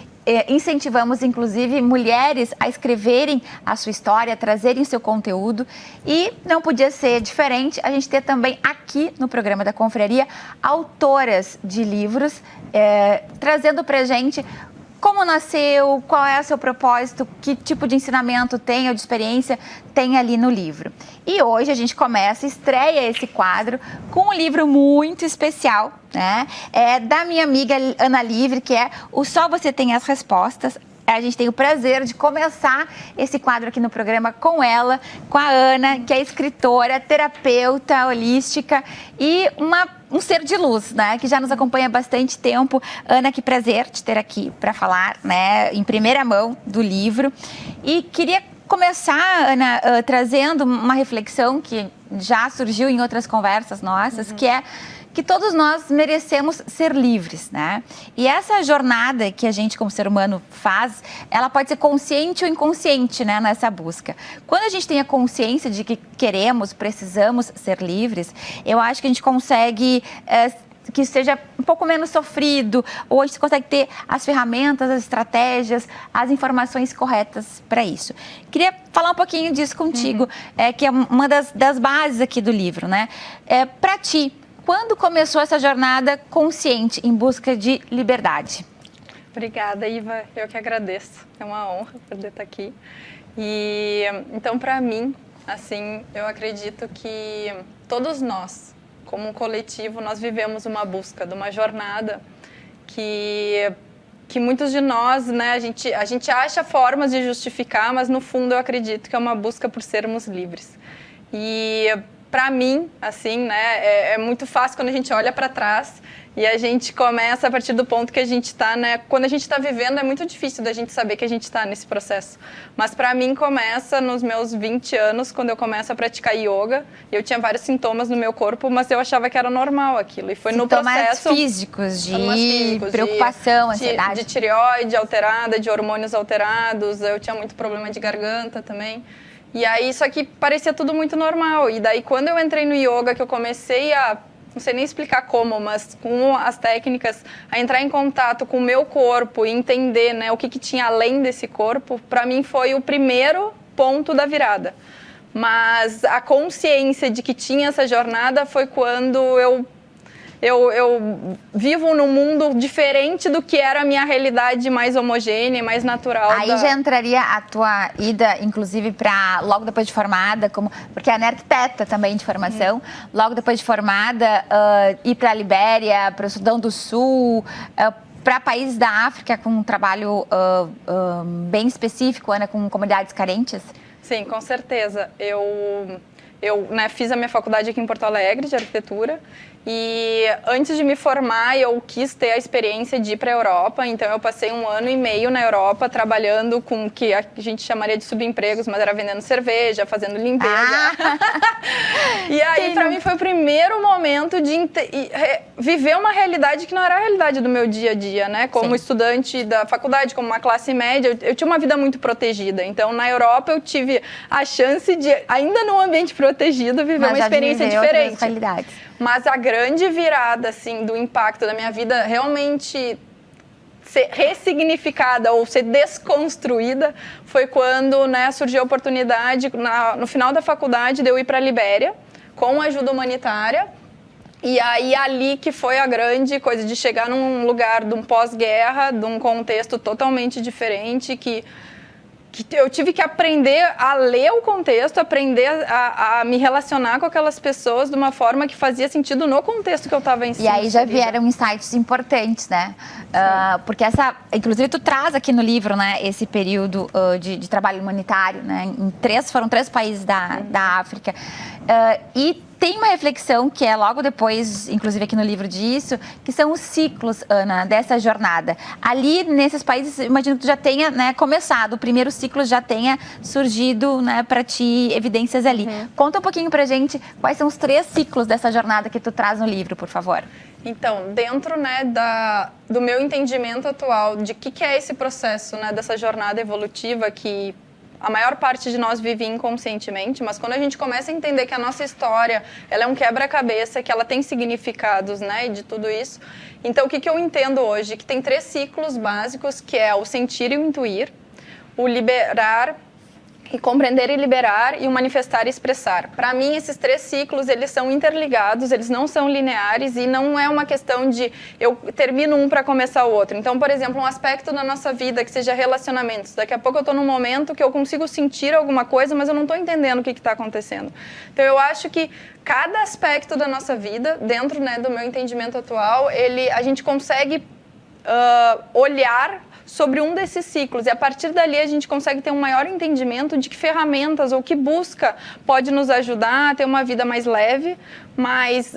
incentivamos, inclusive, mulheres a escreverem a sua história, a trazerem seu conteúdo. E não podia ser diferente a gente ter também aqui no programa da confraria autoras de livros, trazendo para a gente como nasceu, qual é o seu propósito, que tipo de ensinamento tem ou de experiência tem ali no livro. E hoje a gente estreia esse quadro com um livro muito especial, né? É da minha amiga Ana Livre, que é O Só Você Tem as Respostas. A gente tem o prazer de começar esse quadro aqui no programa com ela, com a Ana, que é escritora, terapeuta holística e um ser de luz, né? Que já nos acompanha há bastante tempo. Ana, que prazer te ter aqui para falar, né, em primeira mão do livro. E queria começar, Ana, trazendo uma reflexão que já surgiu em outras conversas nossas, que é que todos nós merecemos ser livres, né? E essa jornada que a gente, como ser humano, faz, ela pode ser consciente ou inconsciente, né, nessa busca. Quando a gente tem a consciência de que queremos, precisamos ser livres, eu acho que a gente consegue que seja um pouco menos sofrido, ou a gente consegue ter as ferramentas, as estratégias, as informações corretas para isso. Queria falar um pouquinho disso contigo, que é uma das bases aqui do livro, né? Para ti, quando começou essa jornada consciente em busca de liberdade? Obrigada, Iva. Eu que agradeço. É uma honra poder estar aqui. E então, para mim, assim, eu acredito que todos nós, como um coletivo, nós vivemos uma busca de uma jornada que muitos de nós, né, a gente acha formas de justificar, mas no fundo eu acredito que é uma busca por sermos livres. E para mim, assim, né, é muito fácil quando a gente olha para trás e a gente começa a partir do ponto que a gente está, né? Quando a gente está vivendo é muito difícil da gente saber que a gente está nesse processo. Mas para mim começa nos meus 20 anos, quando eu começo a praticar yoga. Eu tinha vários sintomas no meu corpo, mas eu achava que era normal aquilo. E foi no processo... Físicos, de preocupação, ansiedade. De tireoide alterada, de hormônios alterados. Eu tinha muito problema de garganta também. E aí, só que parecia tudo muito normal. E daí, quando eu entrei no yoga, que eu comecei a, não sei nem explicar como, mas com as técnicas, a entrar em contato com o meu corpo e entender, né, o que tinha além desse corpo, para mim foi o primeiro ponto da virada. Mas a consciência de que tinha essa jornada foi quando eu vivo num mundo diferente do que era a minha realidade mais homogênea, mais natural. Aí já entraria a tua ida, inclusive, para logo depois de formada, porque a Ana é arquiteta também de formação, logo depois de formada, ir para a Libéria, para o Sudão do Sul, para países da África com um trabalho bem específico, Ana, com comunidades carentes? Sim, com certeza. Eu fiz a minha faculdade aqui em Porto Alegre, de arquitetura, e antes de me formar eu quis ter a experiência de ir para a Europa, então eu passei 1 ano e meio na Europa trabalhando com o que a gente chamaria de subempregos, mas era vendendo cerveja, fazendo limpeza. E aí para mim foi o primeiro momento de viver uma realidade que não era a realidade do meu dia a dia, né? Como estudante da faculdade, como uma classe média, eu tinha uma vida muito protegida, então na Europa eu tive a chance de, ainda num ambiente protegido, viver uma experiência diferente. Mas a grande virada, assim, do impacto da minha vida realmente ser ressignificada ou ser desconstruída foi quando, né, surgiu a oportunidade, no final da faculdade, de eu ir para a Libéria com ajuda humanitária. E aí ali que foi a grande coisa de chegar num lugar de um pós-guerra, de um contexto totalmente diferente, que eu tive que aprender a ler o contexto, aprender a me relacionar com aquelas pessoas de uma forma que fazia sentido no contexto que eu estava ensinando. E aí já vieram insights importantes, né? Porque inclusive tu traz aqui no livro, né, esse período de trabalho humanitário, né? Foram 3 países da África. E tem uma reflexão que é logo depois, inclusive aqui no livro disso, que são os ciclos, Ana, dessa jornada. Ali, nesses países, imagino que tu já tenha, né, começado, o primeiro ciclo já tenha surgido, né, para ti, evidências ali. Conta um pouquinho pra gente quais são os 3 ciclos dessa jornada que tu traz no livro, por favor. Então, dentro, né, do meu entendimento atual de que é esse processo, né, dessa jornada evolutiva que a maior parte de nós vive inconscientemente, mas quando a gente começa a entender que a nossa história, ela é um quebra-cabeça, que ela tem significados, né, e de tudo isso. Então, o que eu entendo hoje? Que tem 3 ciclos básicos, que é o sentir e o intuir, o liberar e compreender e liberar, e o manifestar e expressar. Para mim, esses 3 ciclos, eles são interligados, eles não são lineares e não é uma questão de eu termino um para começar o outro. Então, por exemplo, um aspecto da nossa vida que seja relacionamentos. Daqui a pouco eu estou num momento que eu consigo sentir alguma coisa, mas eu não estou entendendo o que está acontecendo. Então, eu acho que cada aspecto da nossa vida, dentro, né, do meu entendimento atual, a gente consegue olhar sobre um desses ciclos, e a partir dali a gente consegue ter um maior entendimento de que ferramentas ou que busca pode nos ajudar a ter uma vida mais leve, mais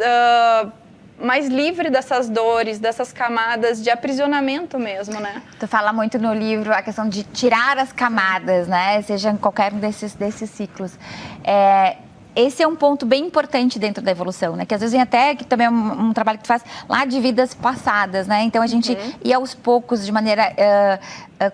livre dessas dores, dessas camadas de aprisionamento mesmo, né? Tu fala muito no livro a questão de tirar as camadas, né? Seja em qualquer um desses ciclos. Esse é um ponto bem importante dentro da evolução, né? Que às vezes até, que também é um trabalho que tu faz lá de vidas passadas, né? Então a gente ir aos poucos, de maneira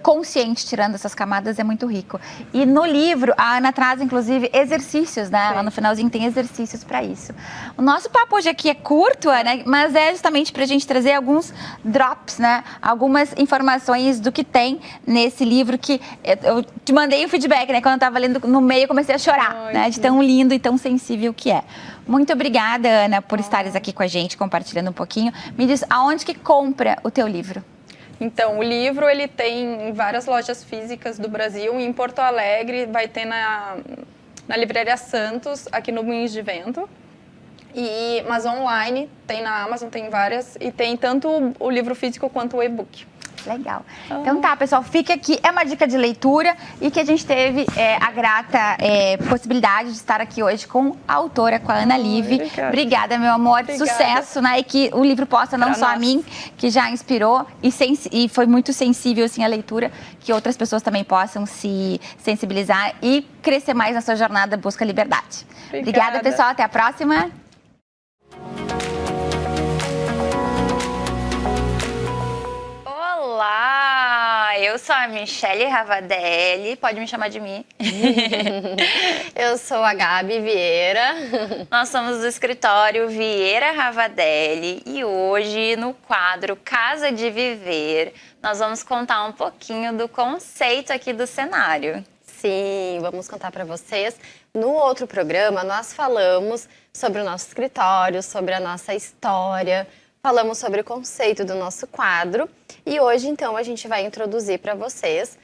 consciente, tirando essas camadas, é muito rico. E no livro, a Ana traz, inclusive, exercícios, né? Sim. Lá no finalzinho tem exercícios para isso. O nosso papo hoje aqui é curto, né? Mas é justamente pra gente trazer alguns drops, né? Algumas informações do que tem nesse livro que eu te mandei o feedback, né? Quando eu tava lendo no meio, eu comecei a chorar, né? De tão lindo e tão sensível que é. Muito obrigada, Ana, por estares aqui com a gente, compartilhando um pouquinho. Me diz, aonde que compra o teu livro? Então, o livro ele tem em várias lojas físicas do Brasil. Em Porto Alegre vai ter na Livraria Santos, aqui no Moinhos de Vento. Mas online, tem na Amazon, tem várias. E tem tanto o livro físico quanto o e-book. Legal. Então tá, pessoal, fica aqui. É uma dica de leitura e que a gente teve a grata possibilidade de estar aqui hoje com a autora, com a Ana Live. Obrigada, meu amor. Obrigada. Sucesso, né? E que o livro possa, não só a mim, que já inspirou e foi muito sensível, assim, a leitura, que outras pessoas também possam se sensibilizar e crescer mais na sua jornada busca liberdade. Obrigada, pessoal. Até a próxima. Olá, eu sou a Michele Ravadelli, pode me chamar de Mi. Eu sou a Gabi Vieira. Nós somos do escritório Vieira Ravadelli e hoje no quadro Casa de Viver nós vamos contar um pouquinho do conceito aqui do cenário. Sim, vamos contar para vocês. No outro programa nós falamos sobre o nosso escritório, sobre a nossa história, falamos sobre o conceito do nosso quadro e hoje, então, a gente vai introduzir para vocês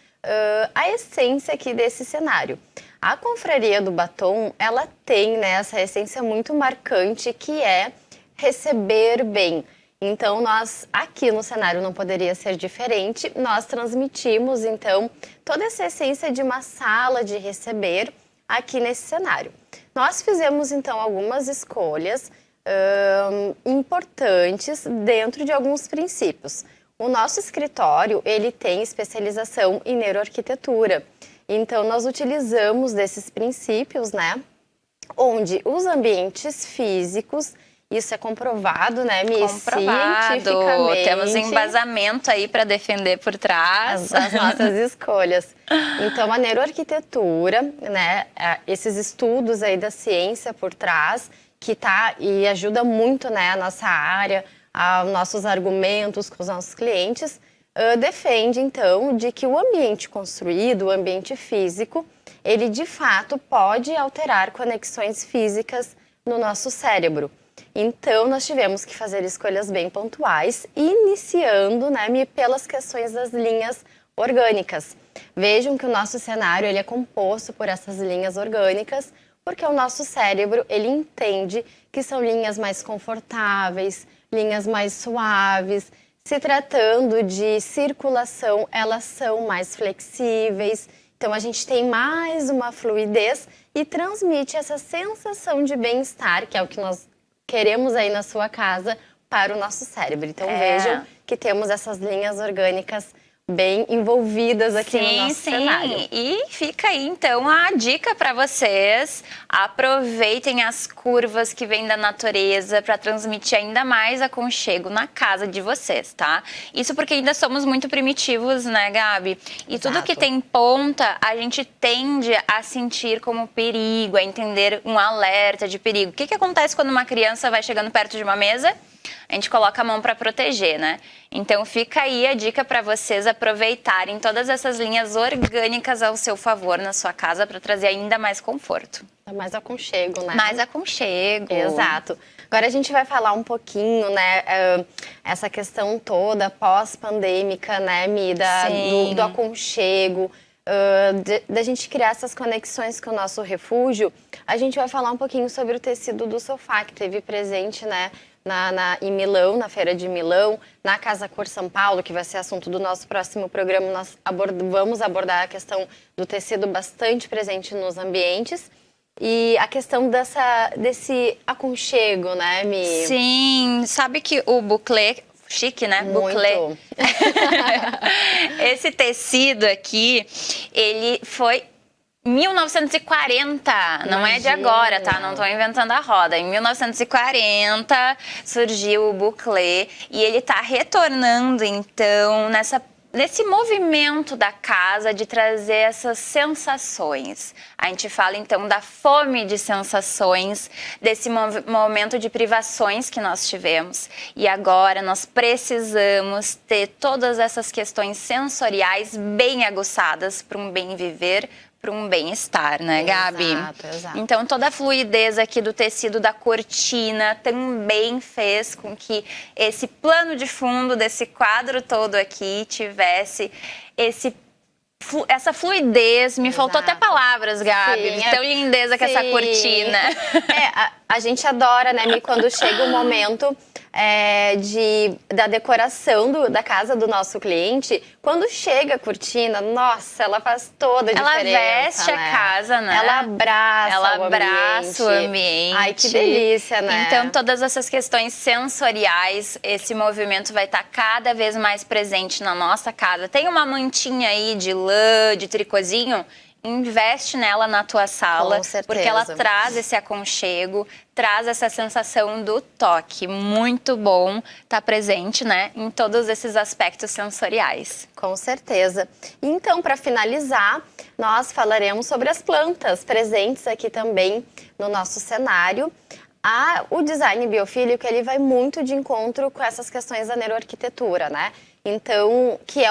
a essência aqui desse cenário. A Confraria do Batom, ela tem, né, essa essência muito marcante que é receber bem. Então, nós, aqui no cenário não poderia ser diferente, nós transmitimos, então, toda essa essência de uma sala de receber aqui nesse cenário. Nós fizemos, então, algumas escolhas importantes dentro de alguns princípios. O nosso escritório, ele tem especialização em neuroarquitetura. Então, nós utilizamos desses princípios, né? Onde os ambientes físicos, isso é comprovado, né, Miss? Cientificamente. Temos embasamento aí para defender por trás as nossas escolhas. Então, a neuroarquitetura, né, esses estudos aí da ciência por trás, que tá e ajuda muito, né, a nossa área, aos nossos argumentos com os nossos clientes, defende, então, de que o ambiente construído, o ambiente físico, ele, de fato, pode alterar conexões físicas no nosso cérebro. Então, nós tivemos que fazer escolhas bem pontuais, iniciando, né, pelas questões das linhas orgânicas. Vejam que o nosso cenário ele é composto por essas linhas orgânicas, porque o nosso cérebro ele entende que são linhas mais confortáveis, linhas mais suaves. Se tratando de circulação, elas são mais flexíveis. Então, a gente tem mais uma fluidez e transmite essa sensação de bem-estar, que é o que nós queremos aí na sua casa, para o nosso cérebro. Então, vejam que temos essas linhas orgânicas bem envolvidas aqui no nosso cenário. E fica aí, então, a dica para vocês. Aproveitem as curvas que vêm da natureza para transmitir ainda mais aconchego na casa de vocês, tá? Isso porque ainda somos muito primitivos, né, Gabi? E tudo que tem ponta, a gente tende a sentir como perigo, a entender um alerta de perigo. O que acontece quando uma criança vai chegando perto de uma mesa? A gente coloca a mão para proteger, né? Então fica aí a dica para vocês aproveitarem todas essas linhas orgânicas ao seu favor na sua casa para trazer ainda mais conforto. Mais aconchego, né? Mais aconchego. Exato. Agora a gente vai falar um pouquinho, né, essa questão toda pós-pandêmica, né, Mi, do aconchego, da gente criar essas conexões com o nosso refúgio. A gente vai falar um pouquinho sobre o tecido do sofá, que teve presente, né, em Milão, na Feira de Milão, na Casa Cor São Paulo, que vai ser assunto do nosso próximo programa. Nós vamos abordar a questão do tecido bastante presente nos ambientes e a questão desse aconchego, né, Mi? Sim, sabe que o buclé, chique, né? Buclé. Esse tecido aqui, ele foi 1940, não é de agora, tá? Não tô inventando a roda. Em 1940 surgiu o buclé e ele tá retornando, então, nesse movimento da casa de trazer essas sensações. A gente fala, então, da fome de sensações, desse momento de privações que nós tivemos. E agora nós precisamos ter todas essas questões sensoriais bem aguçadas para um bem viver, para um bem-estar, né, Gabi? Exato. Então, toda a fluidez aqui do tecido da cortina também fez com que esse plano de fundo desse quadro todo aqui tivesse essa fluidez. Me faltou até palavras, Gabi. Sim, de tão lindeza que essa cortina. A gente adora, né, Mi, quando chega o momento da decoração da casa do nosso cliente. Quando chega a cortina, nossa, ela faz toda a diferença. Ela veste, né, a casa, né? Ela abraça o ambiente. Ai, que delícia, né? Então, todas essas questões sensoriais, esse movimento vai estar cada vez mais presente na nossa casa. Tem uma mantinha aí de lã, de tricôzinho? Investe nela na tua sala, com certeza, porque ela traz esse aconchego, traz essa sensação do toque. Muito bom estar presente, né, em todos esses aspectos sensoriais. Com certeza. Então, para finalizar, nós falaremos sobre as plantas presentes aqui também no nosso cenário. O design biofílico, ele vai muito de encontro com essas questões da neuroarquitetura, né? Então, que é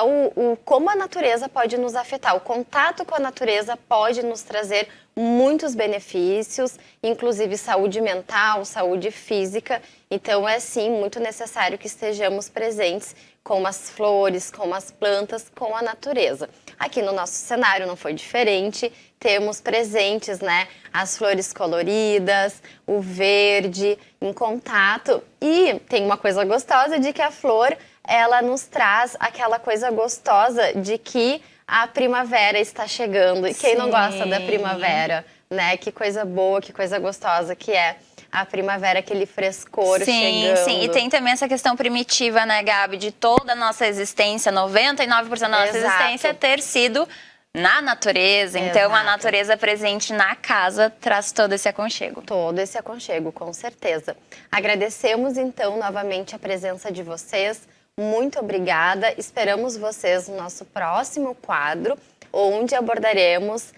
como a natureza pode nos afetar. O contato com a natureza pode nos trazer muitos benefícios, inclusive saúde mental, saúde física. Então, é sim muito necessário que estejamos presentes com as flores, com as plantas, com a natureza. Aqui no nosso cenário não foi diferente. Temos presentes, né, as flores coloridas, o verde em contato. E tem uma coisa gostosa de que a flor, ela nos traz aquela coisa gostosa de que a primavera está chegando. E quem não gosta da primavera, né? Que coisa boa, que coisa gostosa que é a primavera, aquele frescor chegando. Sim, e tem também essa questão primitiva, né, Gabi, de toda a nossa existência, 99% da nossa existência ter sido na natureza. Então, a natureza presente na casa traz todo esse aconchego. Todo esse aconchego, com certeza. Agradecemos, então, novamente a presença de vocês. Muito obrigada. Esperamos vocês no nosso próximo quadro, onde abordaremos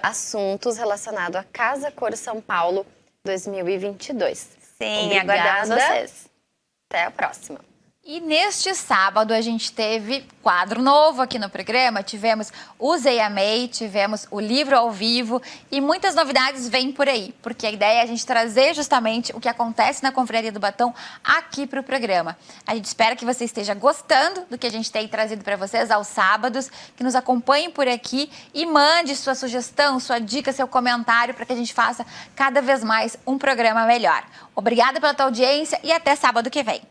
assuntos relacionados à Casa Cor São Paulo 2022. Sim, obrigada. aguardamos vocês. Até a próxima. E neste sábado a gente teve quadro novo aqui no programa, tivemos Usei e Amei, tivemos o livro ao vivo e muitas novidades vêm por aí, porque a ideia é a gente trazer justamente o que acontece na Confraria do Batom aqui para o programa. A gente espera que você esteja gostando do que a gente tem trazido para vocês aos sábados, que nos acompanhem por aqui e mande sua sugestão, sua dica, seu comentário para que a gente faça cada vez mais um programa melhor. Obrigada pela tua audiência e até sábado que vem.